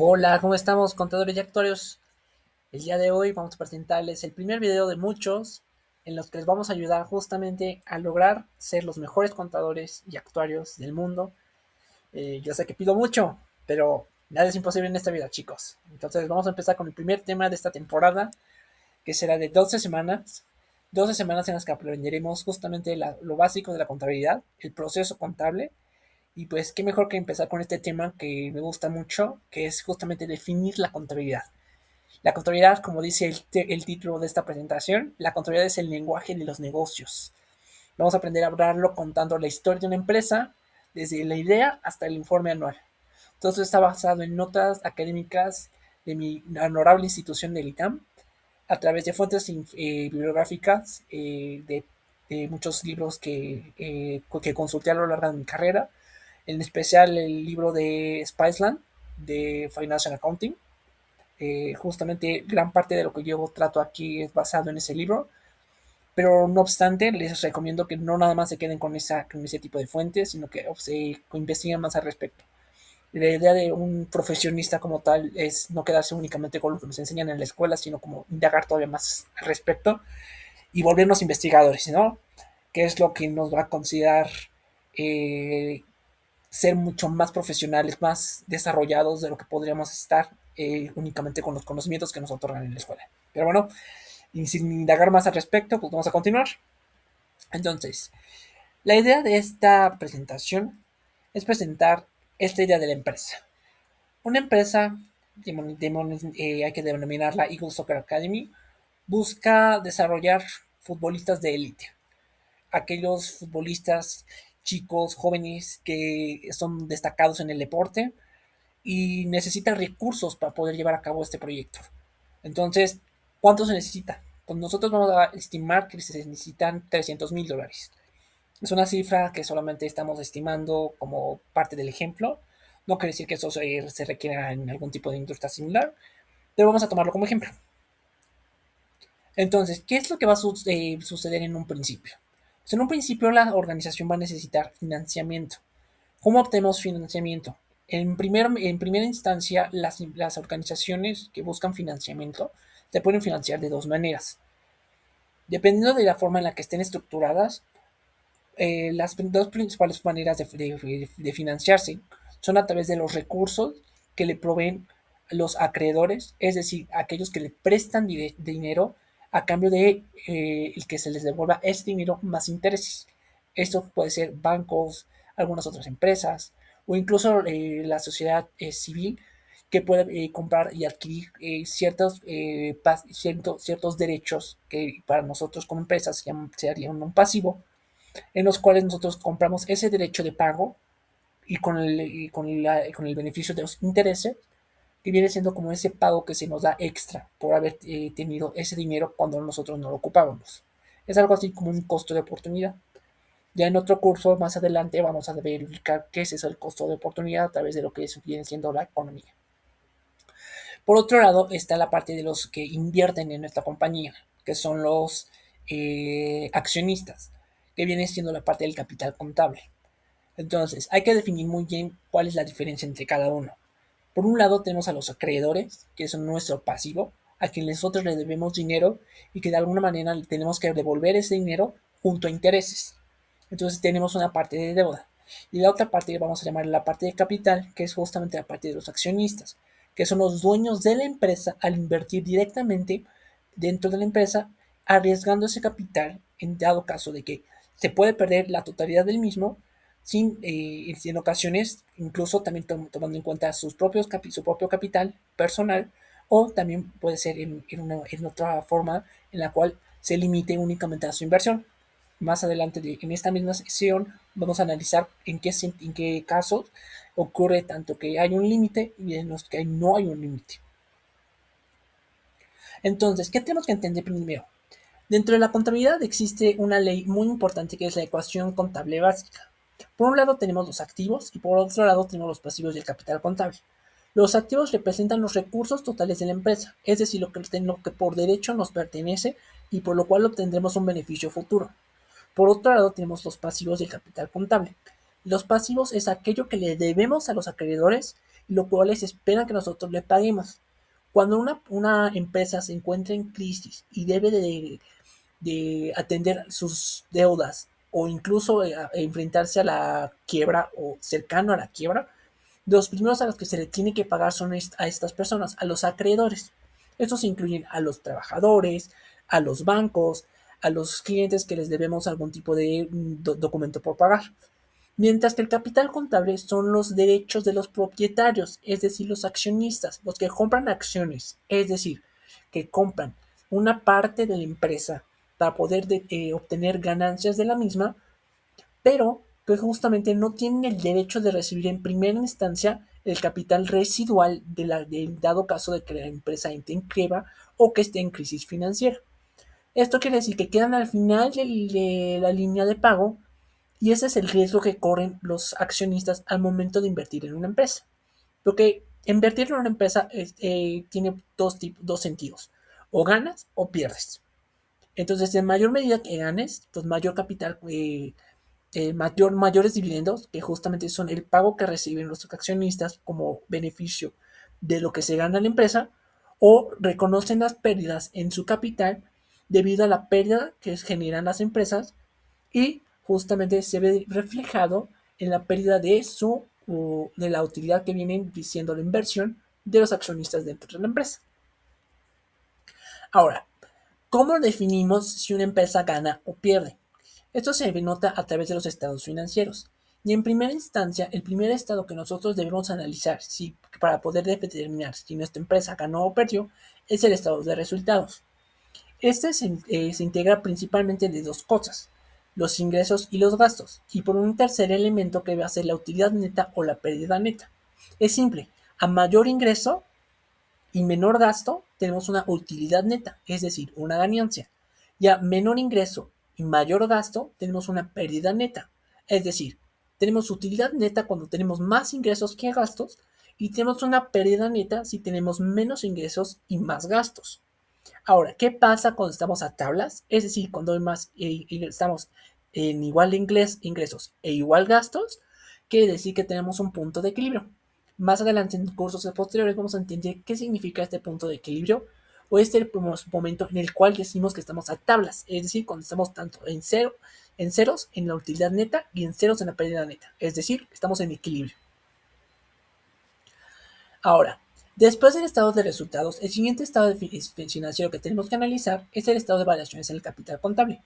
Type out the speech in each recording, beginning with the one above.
Hola, ¿cómo estamos, contadores y actuarios? El día de hoy vamos a presentarles el primer video de muchos en los que les vamos a ayudar justamente a lograr ser los mejores contadores y actuarios del mundo. Yo sé que pido mucho, pero nada es imposible en esta vida, chicos. Entonces vamos a empezar con el primer tema de esta temporada, que será de 12 semanas. 12 semanas en las que aprenderemos justamente lo básico de la contabilidad, el proceso contable. Y pues qué mejor que empezar con este tema que me gusta mucho, que es justamente definir la contabilidad. La contabilidad, como dice el título de esta presentación, la contabilidad es el lenguaje de los negocios. Vamos a aprender a hablarlo contando la historia de una empresa, desde la idea hasta el informe anual. Todo esto está basado en notas académicas de mi honorable institución del ITAM, a través de fuentes bibliográficas de muchos libros que consulté a lo largo de mi carrera, en especial el libro de Spiceland, de Financial Accounting. Justamente gran parte de lo que yo trato aquí es basado en ese libro, pero no obstante les recomiendo que no nada más se queden con ese tipo de fuentes, sino que se investiguen más al respecto. La idea de un profesionista como tal es no quedarse únicamente con lo que nos enseñan en la escuela, sino como indagar todavía más al respecto y volvernos investigadores, ¿no? Que es lo que nos va a considerar eh, ser mucho más profesionales, más desarrollados de lo que podríamos estar únicamente con los conocimientos que nos otorgan en la escuela. Pero bueno, y sin indagar más al respecto, pues vamos a continuar. Entonces, la idea de esta presentación es presentar esta idea de la empresa. Una empresa, hay que denominarla Eagle Soccer Academy, busca desarrollar futbolistas de élite. Aquellos futbolistas chicos, jóvenes que son destacados en el deporte y necesitan recursos para poder llevar a cabo este proyecto. Entonces, ¿cuánto se necesita? Pues nosotros vamos a estimar que se necesitan $300,000. Es una cifra que solamente estamos estimando como parte del ejemplo. No quiere decir que eso se requiera en algún tipo de industria similar, pero vamos a tomarlo como ejemplo. Entonces, ¿qué es lo que va a suceder en un principio? Pues en un principio la organización va a necesitar financiamiento. ¿Cómo obtenemos financiamiento? En primera instancia, las organizaciones que buscan financiamiento se pueden financiar de dos maneras. Dependiendo de la forma en la que estén estructuradas, las dos principales maneras de financiarse son a través de los recursos que le proveen los acreedores, es decir, aquellos que le prestan dinero a cambio de el que se les devuelva ese dinero más intereses. Esto puede ser bancos, algunas otras empresas o incluso la sociedad civil que puede comprar y adquirir ciertos derechos que para nosotros como empresas se harían un pasivo, en los cuales nosotros compramos ese derecho de pago y con el beneficio de los intereses, que viene siendo como ese pago que se nos da extra por haber tenido ese dinero cuando nosotros no lo ocupábamos. Es algo así como un costo de oportunidad. Ya en otro curso más adelante vamos a verificar qué es eso el costo de oportunidad a través de lo que viene siendo la economía. Por otro lado está la parte de los que invierten en nuestra compañía, que son los accionistas, que viene siendo la parte del capital contable. Entonces, hay que definir muy bien cuál es la diferencia entre cada uno. Por un lado tenemos a los acreedores, que son nuestro pasivo, a quien nosotros le debemos dinero y que de alguna manera le tenemos que devolver ese dinero junto a intereses. Entonces tenemos una parte de deuda. Y la otra parte vamos a llamar la parte de capital, que es justamente la parte de los accionistas, que son los dueños de la empresa al invertir directamente dentro de la empresa, arriesgando ese capital en dado caso de que se puede perder la totalidad del mismo, sin, en ocasiones, incluso también tomando en cuenta su propio capital personal, o también puede ser en otra forma en la cual se limite únicamente a su inversión. Más adelante en esta misma sesión vamos a analizar en qué casos ocurre tanto que hay un límite y en los que no hay un límite. Entonces, ¿qué tenemos que entender primero? Dentro de la contabilidad existe una ley muy importante que es la ecuación contable básica. Por un lado tenemos los activos y por otro lado tenemos los pasivos del capital contable. Los activos representan los recursos totales de la empresa, es decir, lo que por derecho nos pertenece y por lo cual obtendremos un beneficio futuro. Por otro lado tenemos los pasivos del capital contable, Los pasivos es aquello que le debemos a los acreedores y lo cual les esperan que nosotros le paguemos. Cuando una empresa se encuentra en crisis y debe de atender sus deudas o incluso enfrentarse a la quiebra o cercano a la quiebra, los primeros a los que se le tiene que pagar son a estas personas, a los acreedores. Estos incluyen a los trabajadores, a los bancos, a los clientes que les debemos algún tipo de documento por pagar. Mientras que el capital contable son los derechos de los propietarios, es decir, los accionistas, los que compran acciones, es decir, que compran una parte de la empresa para poder obtener ganancias de la misma, pero que justamente no tienen el derecho de recibir en primera instancia el capital residual del dado caso de que la empresa entre en quiebra o que esté en crisis financiera. Esto quiere decir que quedan al final de la línea de pago y ese es el riesgo que corren los accionistas al momento de invertir en una empresa. Porque invertir en una empresa tiene dos sentidos. O ganas o pierdes. Entonces, en mayor medida que ganes, pues mayor capital, mayores dividendos, que justamente son el pago que reciben los accionistas como beneficio de lo que se gana la empresa, o reconocen las pérdidas en su capital debido a la pérdida que generan las empresas y justamente se ve reflejado en la pérdida de la utilidad que vienen diciendo la inversión de los accionistas dentro de la empresa. Ahora, ¿cómo definimos si una empresa gana o pierde? Esto se denota a través de los estados financieros. Y en primera instancia, el primer estado que nosotros debemos analizar para poder determinar si nuestra empresa ganó o perdió es el estado de resultados. Este se integra principalmente de dos cosas, los ingresos y los gastos, y por un tercer elemento que va a ser la utilidad neta o la pérdida neta. Es simple, a mayor ingreso y menor gasto tenemos una utilidad neta, es decir, una ganancia. Y a menor ingreso y mayor gasto tenemos una pérdida neta, es decir, tenemos utilidad neta cuando tenemos más ingresos que gastos y tenemos una pérdida neta si tenemos menos ingresos y más gastos. Ahora, ¿qué pasa cuando estamos a tablas? Es decir, cuando hay más, estamos en igual ingresos e igual gastos, quiere decir que tenemos un punto de equilibrio. Más adelante en cursos posteriores vamos a entender qué significa este punto de equilibrio o este momento en el cual decimos que estamos a tablas, es decir, cuando estamos tanto en ceros en la utilidad neta y en ceros en la pérdida neta, es decir, estamos en equilibrio. Ahora, después del estado de resultados, el siguiente estado financiero que tenemos que analizar es el estado de variaciones en el capital contable.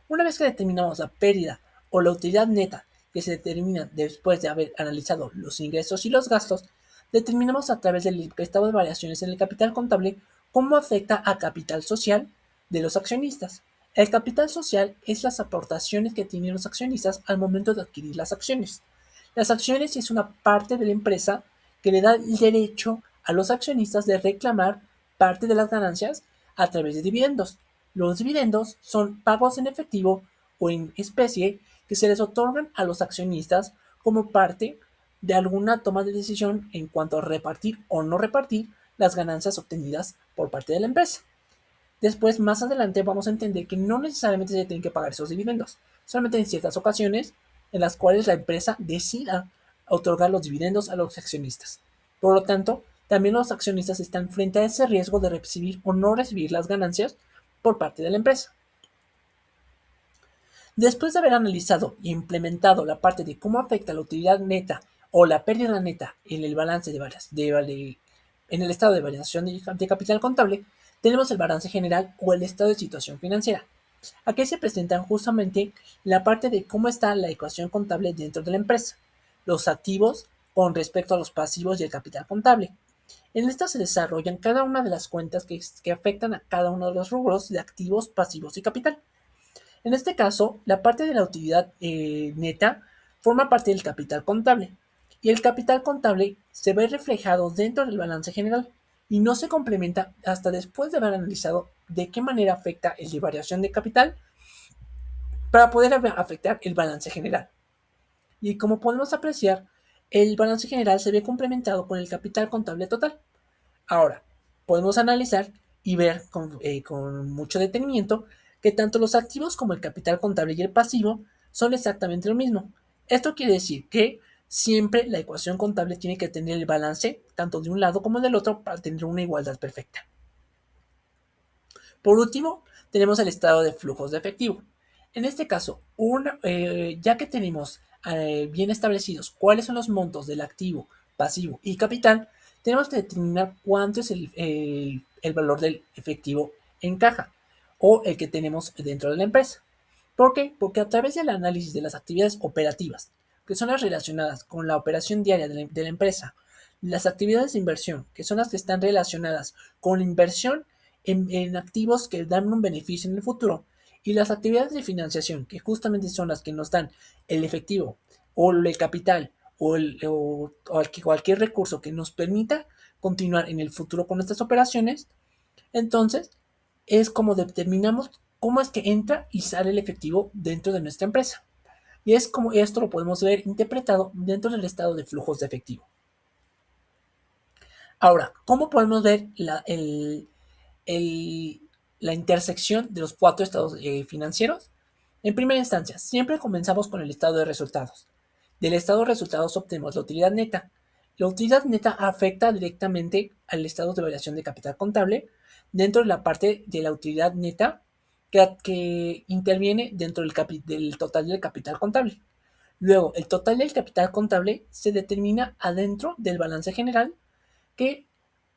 Una vez que determinamos la pérdida o la utilidad neta que se determina después de haber analizado los ingresos y los gastos, determinamos a través del estado de variaciones en el capital contable cómo afecta al capital social de los accionistas. El capital social es las aportaciones que tienen los accionistas al momento de adquirir las acciones. Las acciones es una parte de la empresa que le da el derecho a los accionistas de reclamar parte de las ganancias a través de dividendos. Los dividendos son pagos en efectivo o en especie que se les otorgan a los accionistas como parte de alguna toma de decisión en cuanto a repartir o no repartir las ganancias obtenidas por parte de la empresa. Después, más adelante, vamos a entender que no necesariamente se tienen que pagar esos dividendos, solamente en ciertas ocasiones en las cuales la empresa decida otorgar los dividendos a los accionistas. Por lo tanto, también los accionistas están frente a ese riesgo de recibir o no recibir las ganancias por parte de la empresa. Después de haber analizado e implementado la parte de cómo afecta la utilidad neta o la pérdida neta en el balance en el estado de variación de capital contable, tenemos el balance general o el estado de situación financiera. Aquí se presentan justamente la parte de cómo está la ecuación contable dentro de la empresa, los activos con respecto a los pasivos y el capital contable. En esta se desarrollan cada una de las cuentas que afectan a cada uno de los rubros de activos, pasivos y capital. En este caso, la parte de la utilidad neta forma parte del capital contable y el capital contable se ve reflejado dentro del balance general y no se complementa hasta después de haber analizado de qué manera afecta el de variación de capital para poder afectar el balance general. Y como podemos apreciar, el balance general se ve complementado con el capital contable total. Ahora, podemos analizar y ver con mucho detenimiento que tanto los activos como el capital contable y el pasivo son exactamente lo mismo. Esto quiere decir que siempre la ecuación contable tiene que tener el balance tanto de un lado como del otro para tener una igualdad perfecta. Por último, tenemos el estado de flujos de efectivo. En este caso, ya que tenemos bien establecidos cuáles son los montos del activo, pasivo y capital, tenemos que determinar cuánto es el valor del efectivo en caja o el que tenemos dentro de la empresa. ¿Por qué? Porque a través del análisis de las actividades operativas, que son las relacionadas con la operación diaria de la empresa, las actividades de inversión, que son las que están relacionadas con la inversión en activos que dan un beneficio en el futuro, y las actividades de financiación, que justamente son las que nos dan el efectivo o el capital o cualquier recurso que nos permita continuar en el futuro con estas operaciones, entonces es como determinamos cómo es que entra y sale el efectivo dentro de nuestra empresa. Y es como esto lo podemos ver interpretado dentro del estado de flujos de efectivo. Ahora, ¿cómo podemos ver el- la intersección de los cuatro estados financieros? En primera instancia, siempre comenzamos con el estado de resultados. Del estado de resultados obtenemos la utilidad neta. La utilidad neta afecta directamente al estado de variación de capital contable dentro de la parte de la utilidad neta que interviene dentro del total del capital contable. Luego, el total del capital contable se determina adentro del balance general que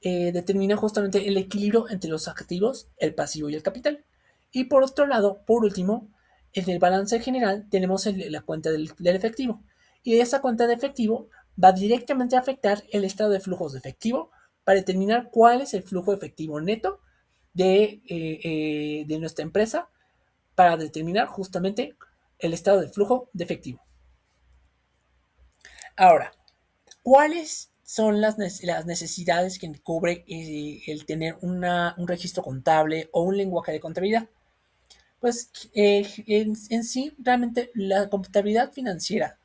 determina justamente el equilibrio entre los activos, el pasivo y el capital. Y por otro lado, por último, en el balance general tenemos la cuenta del efectivo. Y esa cuenta de efectivo va directamente a afectar el estado de flujos de efectivo para determinar cuál es el flujo efectivo neto de nuestra empresa para determinar justamente el estado de flujo de efectivo. Ahora, ¿cuáles son las necesidades que cubre el tener un registro contable o un lenguaje de contabilidad? Pues en sí, realmente la contabilidad financiera,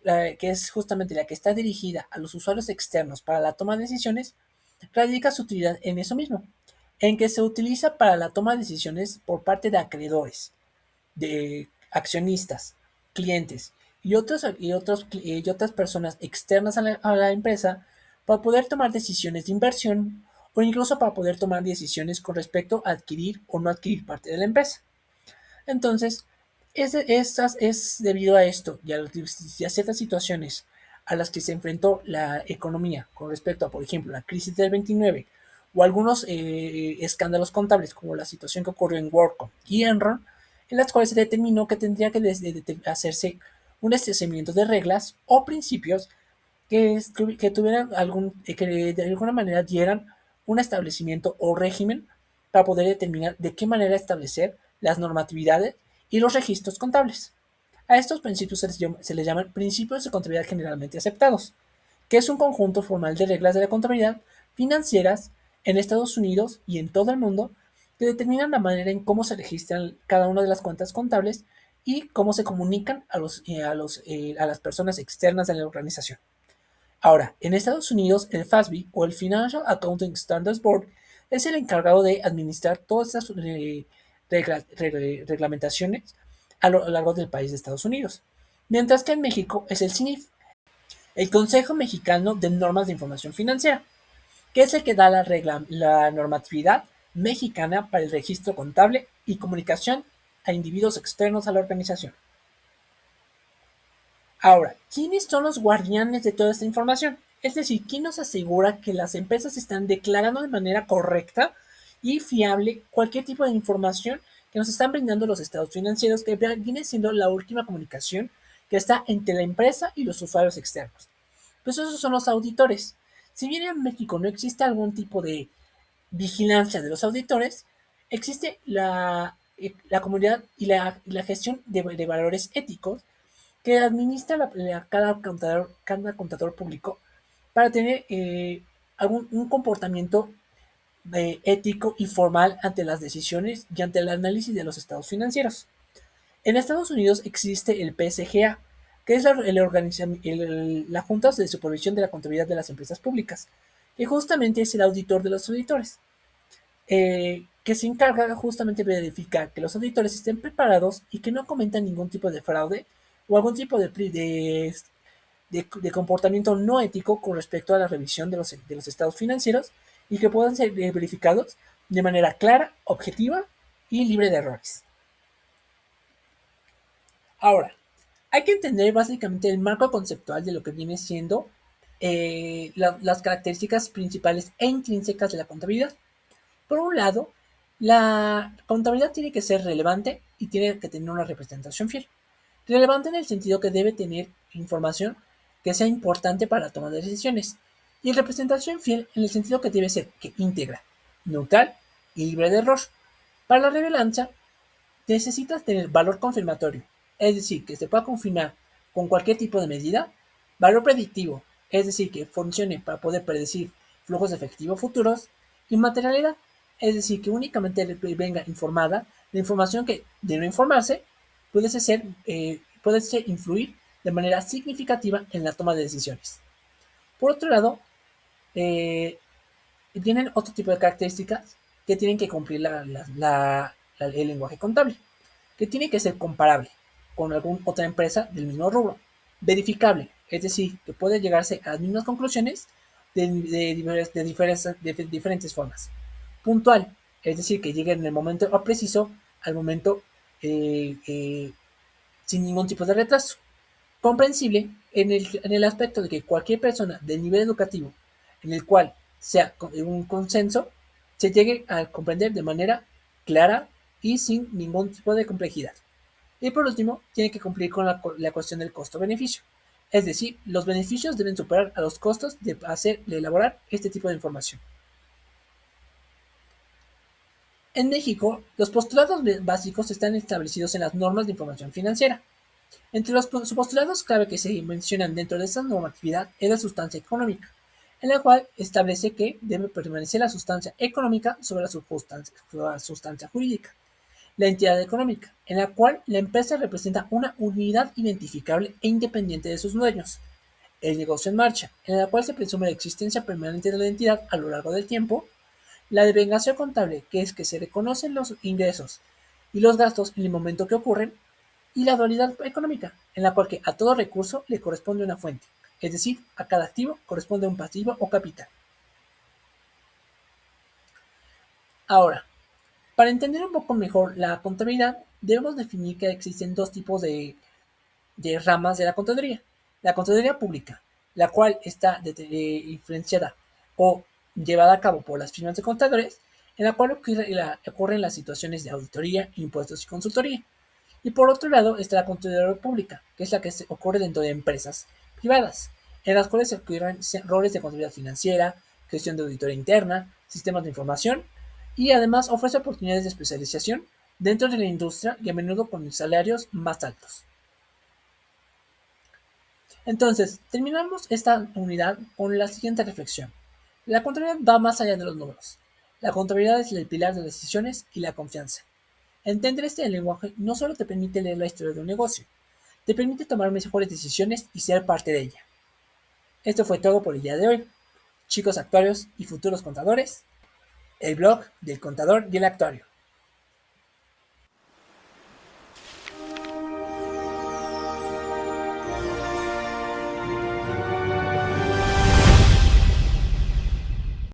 que es justamente la que está dirigida a los usuarios externos para la toma de decisiones, radica su utilidad en eso mismo, en que se utiliza para la toma de decisiones por parte de acreedores, de accionistas, clientes y otras personas externas a la empresa para poder tomar decisiones de inversión o incluso para poder tomar decisiones con respecto a adquirir o no adquirir parte de la empresa. Entonces, es debido a esto y a ciertas situaciones a las que se enfrentó la economía con respecto a, por ejemplo, la crisis del 29 o algunos escándalos contables como la situación que ocurrió en WorldCom y Enron, en las cuales se determinó que tendría que hacerse un establecimiento de reglas o principios que tuvieran que de alguna manera dieran un establecimiento o régimen para poder determinar de qué manera establecer las normatividades y los registros contables. A estos principios se les llaman principios de contabilidad generalmente aceptados, que es un conjunto formal de reglas de la contabilidad financieras en Estados Unidos y en todo el mundo que determinan la manera en cómo se registran cada una de las cuentas contables y cómo se comunican a las personas externas de la organización. Ahora, en Estados Unidos, el FASB o el Financial Accounting Standards Board es el encargado de administrar todas estas reglamentaciones a lo largo del país de Estados Unidos. Mientras que en México es el CINIF, el Consejo Mexicano de Normas de Información Financiera, que es el que da la normatividad mexicana para el registro contable y comunicación a individuos externos a la organización. Ahora, ¿quiénes son los guardianes de toda esta información? Es decir, ¿quién nos asegura que las empresas están declarando de manera correcta y fiable cualquier tipo de información que nos están brindando los estados financieros, que viene siendo la última comunicación que está entre la empresa y los usuarios externos? Pues esos son los auditores. Si bien en México no existe algún tipo de vigilancia de los auditores, existe la comunidad y la gestión de valores éticos que administra cada contador público para tener un comportamiento ético y formal ante las decisiones y ante el análisis de los estados financieros. En Estados Unidos existe el PSGA, que es la Junta de Supervisión de la Contabilidad de las Empresas Públicas, que justamente es el auditor de los auditores, que se encarga justamente de verificar que los auditores estén preparados y que no cometan ningún tipo de fraude o algún tipo de comportamiento no ético con respecto a la revisión de los estados financieros y que puedan ser verificados de manera clara, objetiva y libre de errores. Ahora, hay que entender básicamente el marco conceptual de lo que viene siendo las características principales e intrínsecas de la contabilidad. Por un lado, la contabilidad tiene que ser relevante y tiene que tener una representación fiel. Relevante en el sentido que debe tener información que sea importante para la toma de decisiones. Y representación fiel en el sentido que debe ser que íntegra, neutral y libre de error. Para la relevancia, necesitas tener valor confirmatorio, es decir, que se pueda confirmar con cualquier tipo de medida. Valor predictivo, es decir, que funcione para poder predecir flujos de efectivo futuros. Y materialidad, es decir, que únicamente venga informada la información que, de no informarse, puede ser influir de manera significativa en la toma de decisiones. Por otro lado, eh, tienen otro tipo de características que tienen que cumplir el lenguaje contable, que tiene que ser comparable con alguna otra empresa del mismo rubro, verificable, es decir, que puede llegarse a las mismas conclusiones de diferentes formas, puntual, es decir, que llegue en el momento preciso al momento sin ningún tipo de retraso, comprensible en el aspecto de que cualquier persona del nivel educativo en el cual sea un consenso se llegue a comprender de manera clara y sin ningún tipo de complejidad. Y por último, tiene que cumplir con la cuestión del costo-beneficio. Es decir, los beneficios deben superar a los costos de elaborar este tipo de información. En México, los postulados básicos están establecidos en las normas de información financiera. Entre los postulados clave que se mencionan dentro de esta normatividad es la sustancia económica, en la cual establece que debe permanecer la sustancia económica sobre la sustancia jurídica. La entidad económica, en la cual la empresa representa una unidad identificable e independiente de sus dueños. El negocio en marcha, en la cual se presume la existencia permanente de la entidad a lo largo del tiempo. La devengación contable, que es que se reconocen los ingresos y los gastos en el momento que ocurren. Y la dualidad económica, en la cual que a todo recurso le corresponde una fuente, es decir, a cada activo corresponde un pasivo o capital. Ahora, para entender un poco mejor la contabilidad, debemos definir que existen dos tipos de ramas de la contaduría. La contaduría pública, la cual está influenciada o llevada a cabo por las firmas de contadores, en la cual ocurren las situaciones de auditoría, impuestos y consultoría. Y por otro lado está la contaduría pública, que es la que ocurre dentro de empresas privadas, en las cuales se ocurren roles de contabilidad financiera, gestión de auditoría interna, sistemas de información y además ofrece oportunidades de especialización dentro de la industria y a menudo con salarios más altos. Entonces, terminamos esta unidad con la siguiente reflexión. La contabilidad va más allá de los números. La contabilidad es el pilar de las decisiones y la confianza. Entender este lenguaje no solo te permite leer la historia de un negocio, te permite tomar mejores decisiones y ser parte de ella. Esto fue todo por el día de hoy. Chicos actuarios y futuros contadores, el blog del contador y el actuario.